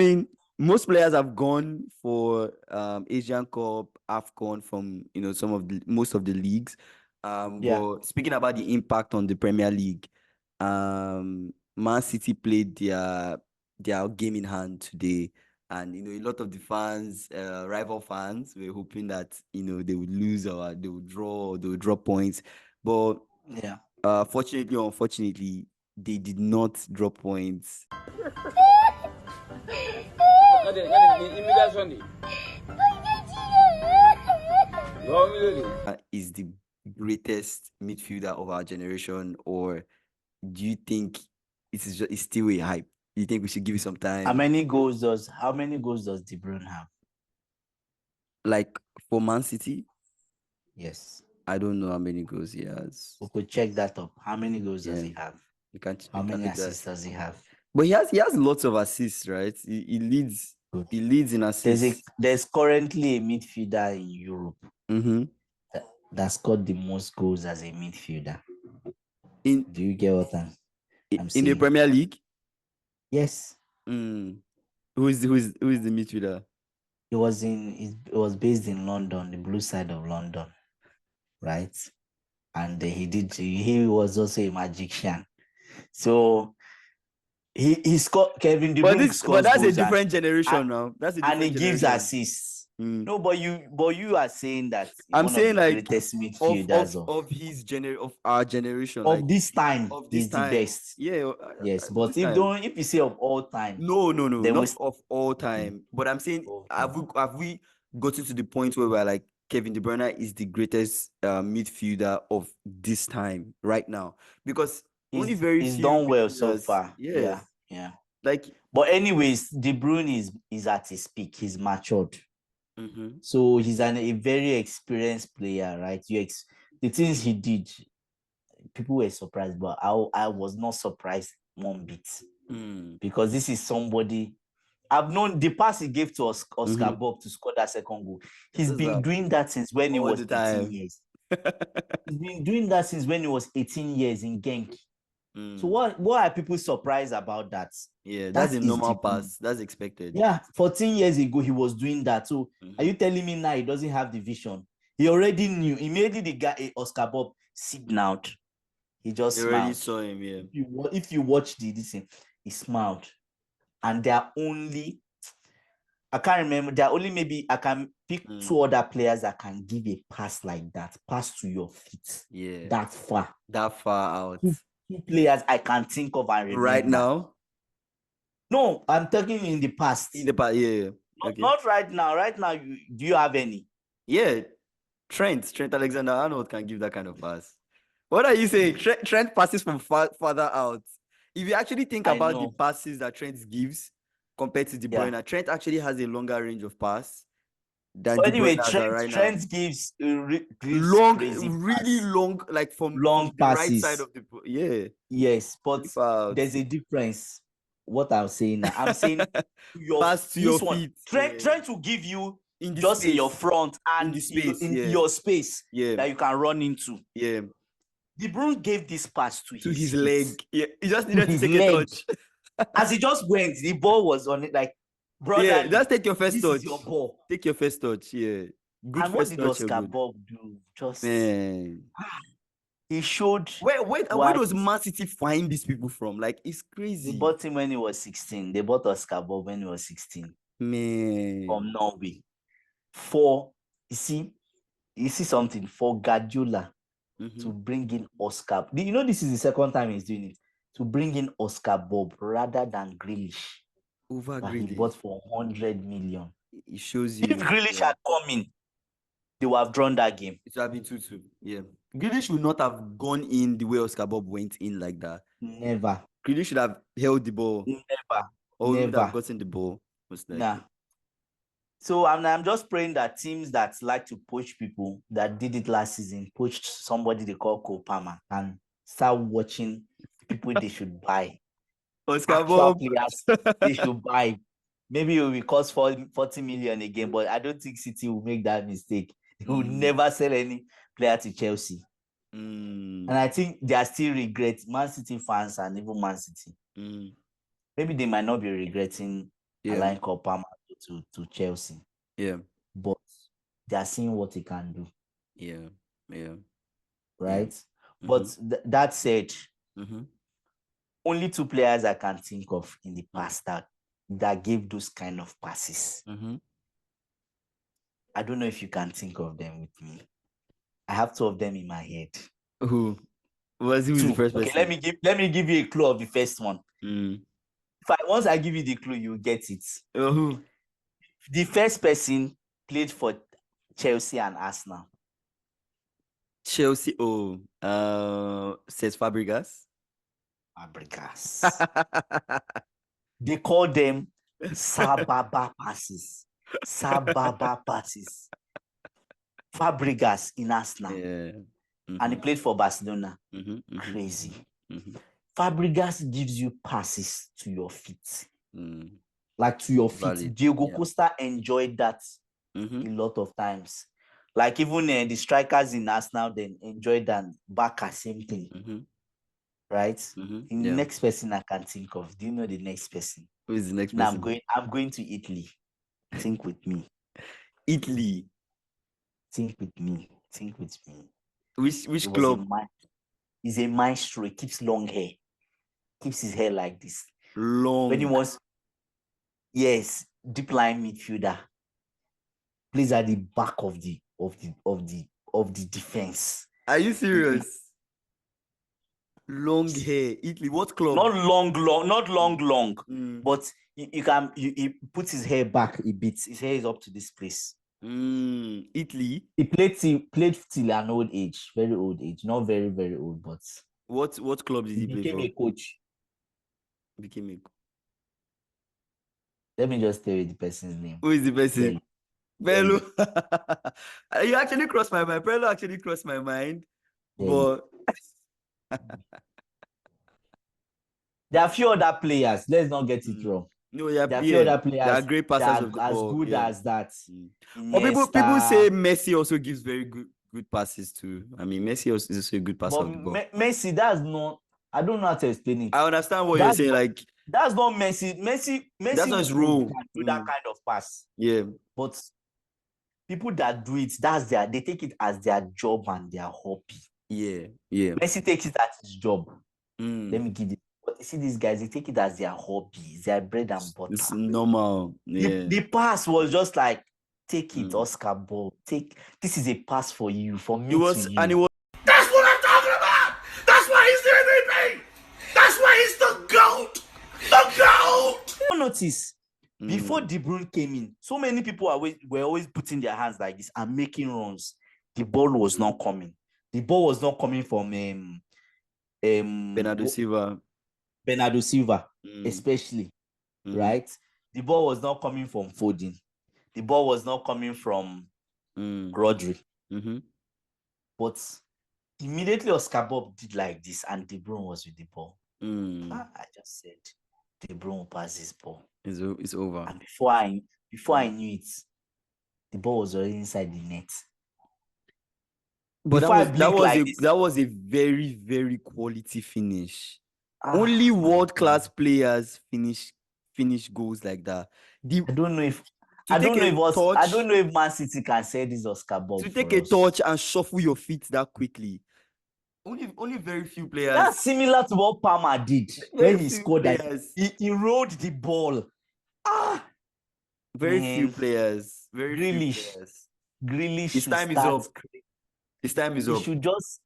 mean, most players have gone for Asian Cup, AFCON from most of the leagues. Yeah. But speaking about the impact on the Premier League, Man City played their game in hand today, and a lot of the fans, rival fans, were hoping that they would lose or they would draw or they would drop points. But Yeah. fortunately or unfortunately, they did not drop points. Is the greatest midfielder of our generation, or do you think it's still a hype? You think we should give it some time? How many goals does De Bruyne have? Like for Man City, Yes. I don't know how many goals he has. We could check that up. How many goals does he have? You can't. How many assists does he have? But he has lots of assists, right? He leads. Good. He leads in assists. There's currently a midfielder in Europe Mm-hmm. that scored the most goals as a midfielder. Do you get what I'm saying? In the Premier League? Yes. Who is the midfielder? It was based in London, the blue side of London, right? And he was also a magician. So he scored. Kevin De Bruyne scores but that's goals a different generation now. That's a different and he gives generation. assists. No, but you are saying that I'm saying the like greatest midfielders of our generation, of like this time, he's the best. Yeah. Yes, but if you say of all time, no, not of all time. But I'm saying, have we gotten to the point where we're like Kevin De Bruyne is the greatest midfielder of this time right now? Because only very he's few done well so far. Yes. Yeah. Like, but anyways, De Bruyne is at his peak. He's matured. Mm-hmm. So he's a very experienced player, right? The things he did, people were surprised, but I was not surprised one bit. Because this is somebody I've known. The pass he gave to Oscar Bobb to score that second goal. He's been doing that since when he was 18 years. He's been doing that since when he was 18 years in Genk. So what are people surprised about that? Yeah, that's a normal pass. That's expected. Yeah, 14 years ago he was doing that. So are you telling me now he doesn't have the vision? He already knew. Immediately the guy, Oscar Bobb, signaled. He just smiled. Already saw him, yeah. If you watch this thing, he smiled. And there are only, I can't remember, there are only maybe I can pick 2 other players that can give a pass like that, pass to your feet. Yeah. That far out. 2 players I can think of and remember. Right now? No, I'm talking in the past. In the past, yeah. Okay. Not right now. Right now, do you have any? Yeah. Trent Alexander-Arnold can give that kind of pass. What are you saying? Trent passes from farther out. If you actually think about the passes that Trent gives compared to De Bruyne, Trent actually has a longer range of pass than De Bruyne has right now. Trent gives really long, like from long the right side of the Yes, but there's a difference. What I'm saying now, I'm saying pass to your feet. Trent will give you in your front and in your space that you can run into. Yeah. De Bruyne gave this pass to his leg. Yeah, he just needed to take a touch. As he just went, the ball was on it. Like, brother, yeah, just take your first touch. This is your ball. Take your first touch. Yeah. Good. And what did Oscar Bobb do? Just he showed. Where does Man City find these people from? Like, it's crazy. They bought him when he was 16. They bought Oscar Bobb when he was 16. Man. From Norway. You see something for Guardiola to bring in Oscar. This is the second time he's doing it. To bring in Oscar Bobb rather than Grealish. Over Grealish. He bought for 100 million. It shows you. If Grealish had come in, they would have drawn that game. It would have been 2-2. Yeah. Grealish would not have gone in the way Oscar Bobb went in like that. Never. Grealish should have held the ball. Never. Or would have gotten the ball. Nah. So I'm just praying that teams that like to poach people that did it last season, poached somebody they call Cole Palmer, and start watching people they should buy. Oscar Bobb. They should buy. Maybe it will cost 40 million again, but I don't think City will make that mistake. They will never sell any player to Chelsea. And I think they are still regret, Man City fans and even Man City. Maybe they might not be regretting allowing Palmer to Chelsea. Yeah. But they are seeing what he can do. Yeah. Right? But that said, only 2 players I can think of in the past that gave those kind of passes. I don't know if you can think of them with me. I have 2 of them in my head. Who was the first person? Okay, let me give you a clue of the first one. Once I give you the clue, you get it. Who? The first person played for Chelsea and Arsenal. Chelsea. Says Fabregas. They call them Sababa passes. Fabregas in Arsenal. Yeah. And he played for Barcelona. Crazy. Fabregas gives you passes to your feet. Like to your feet. Valid. Diego Costa enjoyed that a lot of times. Like even the strikers in Arsenal then enjoyed that. Barca, same thing. Right? The next person I can think of. Do you know the next person? Who is the next person? I'm going to Italy. Think with me. Italy. Think with me. Which club? He's a maestro. He keeps long hair. Keeps his hair like this. Long. When he was, yes, deep line midfielder. Plays at the back of the defense. Are you serious? Long hair. Italy. What club? Not long. But he puts his hair back a bit. His hair is up to this place. Italy. He played till an old age, very old age, not very, very old, but what club did he play for? Became a coach. Became a coach. Let me just tell you the person's name. Who is the person? Bello. You actually crossed my mind. Bello actually crossed my mind. But there are a few other players. Let's not get it wrong. No, there are a few other players that are great passers of the as ball. Good as that. But people say Messi also gives very good passes too. I mean, Messi is also a good passer of the ball. Messi, that's not. I don't know how to explain it. I understand what you're saying. Like that's not Messi. Messi that's not his role. Can do that kind of pass. Yeah. But people that do it, they take it as their job and their hobby. Yeah. Messi takes it as his job. Let me give it. But you see these guys, they take it as their hobby, their bread and butter. It's normal. Yeah. The pass was just like, take it, Oscar Bobb. This is a pass for you, for me to you. And it was. That's what I'm talking about. That's why he's the MVP. That's why he's the GOAT. The GOAT. Notice, before De Bruyne came in, so many people were always putting their hands like this and making runs. The ball was not coming. The ball was not coming from Bernardo Silva, especially, right? The ball was not coming from Foden. The ball was not coming from Rodri. But immediately Oscar Bobb did like this and De Bruyne was with the ball. I just said, De Bruyne will pass this ball. It's over. And before I knew it, the ball was already inside the net. But that was a very, very quality finish. Only world-class players finish goals like that. I don't know if Man City can say this Oscar Bobb. To take a touch and shuffle your feet that quickly. Only very few players. That's similar to what Palmer did when he scored that. He rolled the ball. Very few players. Grealish. His time is up. His time is up.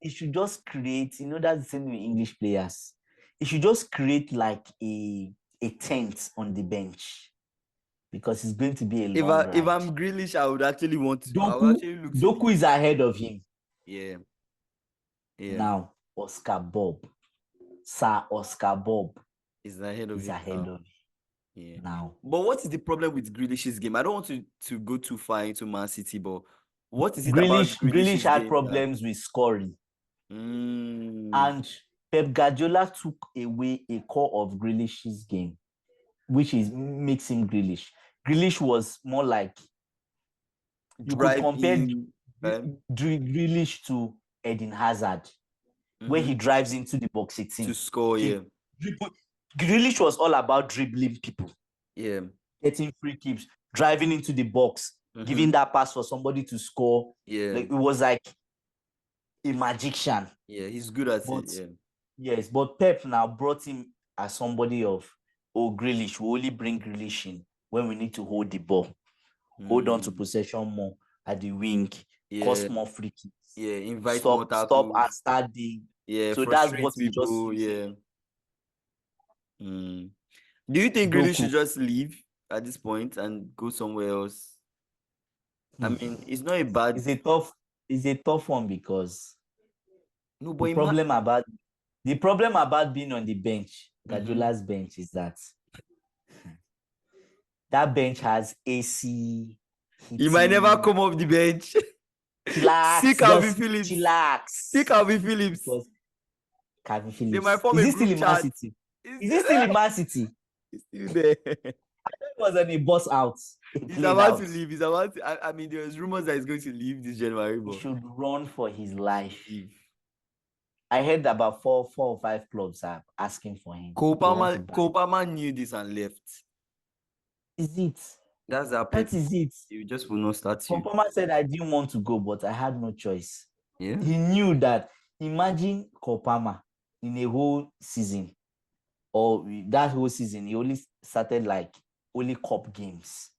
He should just create, that's the same with English players. He should just create like a tent on the bench. Because it's going to be a long ride. If I'm Grealish, I would actually want to. Doku is ahead of him. Yeah. Now, Oscar Bobb. Sir Oscar Bobb is ahead of him. Yeah. Now. But what is the problem with Grealish's game? I don't want to go too far into Man City, but what is it about Grealish had problems with scoring. And Pep Guardiola took away a core of Grealish's game, which makes him Grealish. Grealish was more like you could compare Grealish to Eden Hazard, where he drives into the box 18 to score. Grealish was all about dribbling people. Yeah. getting free kicks, driving into the box, giving that pass for somebody to score. Yeah. Like, it was like a magician. Yeah, he's good at it. Yeah. Yes, but Pep now brought him as somebody of, Grealish. We only bring Grealish in when we need to hold the ball. Hold on to possession more at the wing. Cause more free kicks. Yeah, invite more tackles. Stop and start the. Yeah, so that's what people. He just Do you think Grealish should just leave at this point and go somewhere else? I mean, it's not a bad. It's a tough one because no, but the problem about being on the bench, Guardiola's bench, is that bench has AC. He might never come off the bench. Chillax. See Calvin Phillips. Chillax. See Calvin Phillips. Calvin Phillips. They might form is a he still in Man City? Is he still in Man City? He's still there. I thought he was on a bus out. He's about to leave. He's about to, I mean, there's rumors that he's going to leave this January. He should run for his life. Leave. I heard about four or five clubs are asking for him. Kopama knew this and left. Is it? That is it. You just will not start you. Kopama said, I didn't want to go, but I had no choice. Yeah. He knew that. Imagine Kopama in a whole season, or that whole season, he only started like only cup games.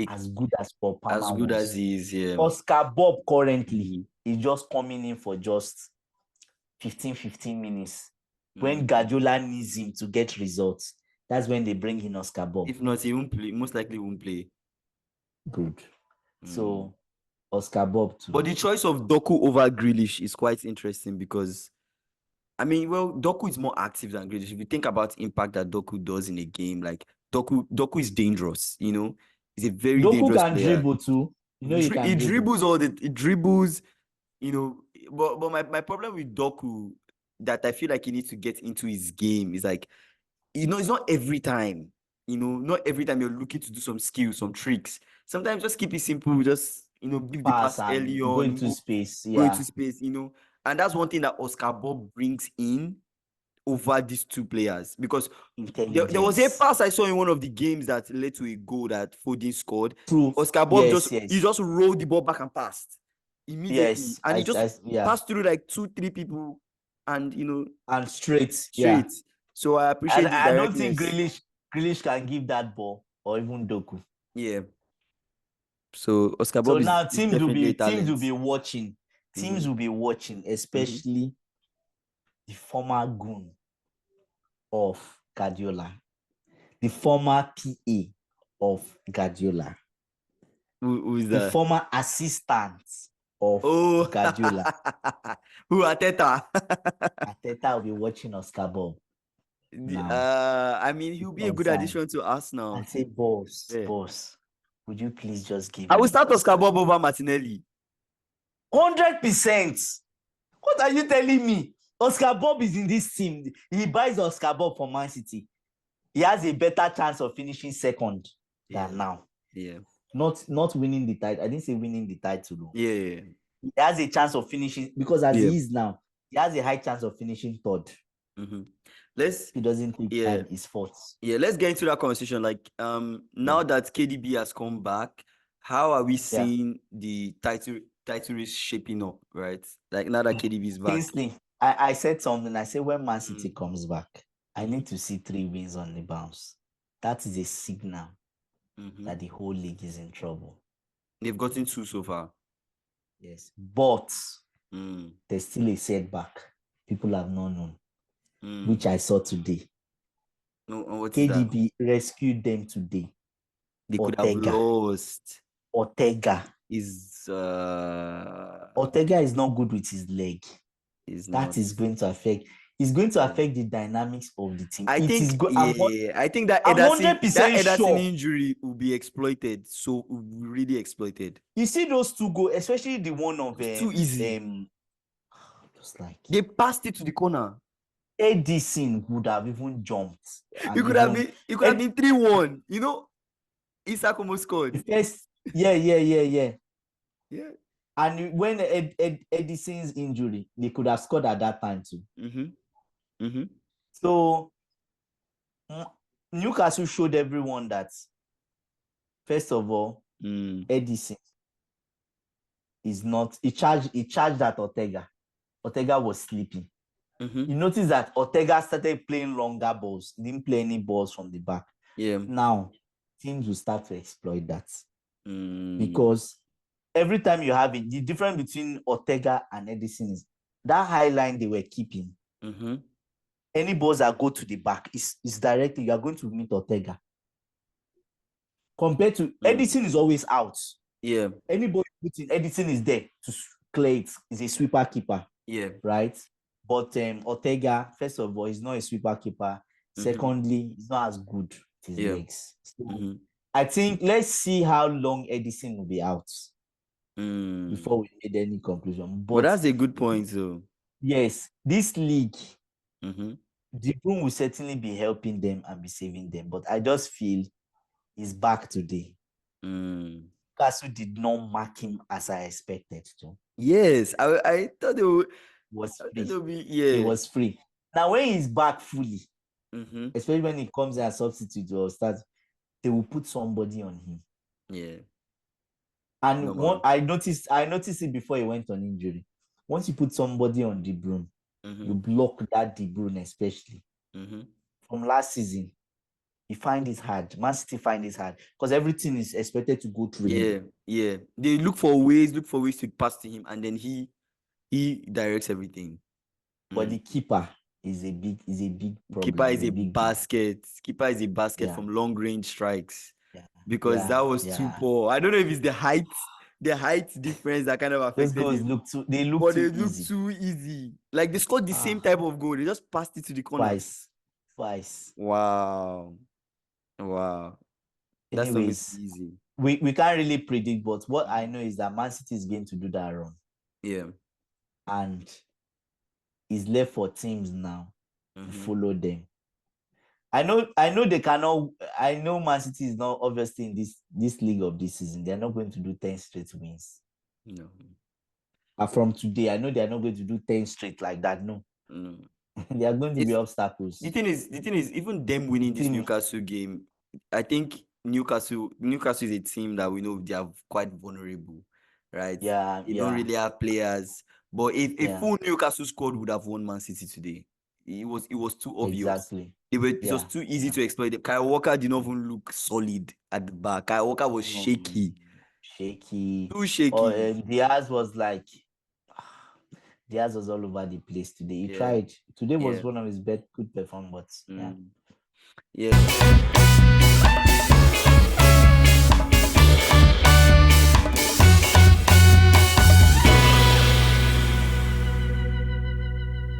As good as Kopama as good as he is, yeah. Oscar Bobb currently is just coming in for just 15 minutes. When Guardiola needs him to get results, that's when they bring in Oscar Bobb. If not, he won't play. Most likely won't play. Good. So Oscar Bobb too. But the choice of Doku over Grealish is quite interesting because, I mean, well, Doku is more active than Grealish. If you think about impact that Doku does in a game, like Doku is dangerous. You know, he's a very dangerous player. Doku can dribble too. You know, he dribbles all the. He dribbles. You know, but my problem with Doku that I feel like he needs to get into his game is like, you know, it's not every time. You know, not every time you're looking to do some skills, some tricks. Sometimes just keep it simple. Just, you know, give the pass early on. Go into space. Go into space, you know. And that's one thing that Oscar Bobb brings in over these two players. Because there was a pass I saw in one of the games that led to a goal that Foden scored. True. Oscar Bobb he just rolled the ball back and passed immediately. Yes. And he just passed through like 2-3 people and, you know. And straight. Yeah. So I appreciate it. I don't think Grealish can give that ball, or even Doku. Yeah. So Oscar Bobb now teams will be watching. Teams will be watching, especially the former goon of Guardiola, the former PA of Guardiola. Who is that? The former assistant of Guardiola. Who, Arteta? Arteta will be watching Oscar Bobb. I mean, he'll be a good addition to us now. I say, boss, would you please just give I will start Oscar Bobb over Martinelli. 100%. What are you telling me? Oscar Bobb is in this team. He buys Oscar Bobb for Man City. He has a better chance of finishing second than now. Yeah. Not winning the title. I didn't say winning the title though. Yeah. He has a chance of finishing, because as he is now, he has a high chance of finishing third. He doesn't think time is fourth. Yeah, let's get into that conversation. Like, now that KDB has come back, how are we seeing the title race shaping up, right? Like, now that KDB is back. Kingsley, I said something. I said, when Man City comes back, I need to see 3 wins on the bounce. That is a signal that the whole league is in trouble. They've gotten 2 so far. Yes, but there's still a setback. People have not known, which I saw today. KDB rescued them today. They could have lost. Ortega is not good with his leg. That is going to affect. It's going to affect the dynamics of the team. I think that Ederson injury will be exploited. So really exploited. You see those 2 goals, especially the one of too easy. Just like they passed it to the corner. Edison would have even jumped. It could have been 3-1. You know, Isak almost scored. Yes. Yeah. And when Edison's injury, they could have scored at that time too. So Newcastle showed everyone that, first of all, Edison is not. He charged at Ortega. Ortega was sleeping. You notice that Ortega started playing longer balls. He didn't play any balls from the back. Yeah. Now, teams will start to exploit that. Because every time you have it, the difference between Ortega and Edison is that high line they were keeping. Any balls that go to the back is directly, you are going to meet Ortega. Compared to Edison is always out. Yeah. Anybody putting Edison is there to clear it. Is a sweeper keeper. Yeah. Right? But Ortega, first of all, is not a sweeper keeper. Secondly, he's not as good with his legs. So I think let's see how long Edison will be out before we made any conclusion. But that's a good point, though. Yes, this league, De Bruyne will certainly be helping them and be saving them. But I just feel he's back today. Newcastle did not mark him as I expected to. Yes, I thought it was free. It was free. Now, when he's back fully, especially when he comes as substitute or starts, they will put somebody on him. Yeah. And I noticed it before he went on injury. Once you put somebody on De Bruyne, you block that De Bruyne, especially. From last season, he find it hard. Man City find it hard because everything is expected to go through him. Yeah. They look for ways to pass to him, and then he directs everything. But the keeper is a big problem. Keeper is a basket. Keeper is a basket from long range strikes. Because that was too poor. I don't know if it's the height difference that kind of affected those goals him. They look too easy. Like they scored the same type of goal. They just passed it to the corner. Twice. Wow. That's Anyways, easy. We can't really predict, but what I know is that Man City is going to do that run. Yeah. And it's left for teams now to follow them. I know they cannot. I know Man City is not obviously in this league of this season. They're not going to do 10 straight wins. No. From today, I know they are not going to do 10 straight like that. No. There are going to be obstacles. The thing is, even them winning this Newcastle game, I think Newcastle is a team that we know they are quite vulnerable, right? Yeah. They don't really have players. But if a full Newcastle squad would have won Man City today, it was too obvious. Exactly. It was too easy to exploit. Kyle Walker did not even look solid at the back. Kyle Walker was shaky. Too shaky. Diaz was all over the place today. He tried. Today was one of his best good performances. Yeah.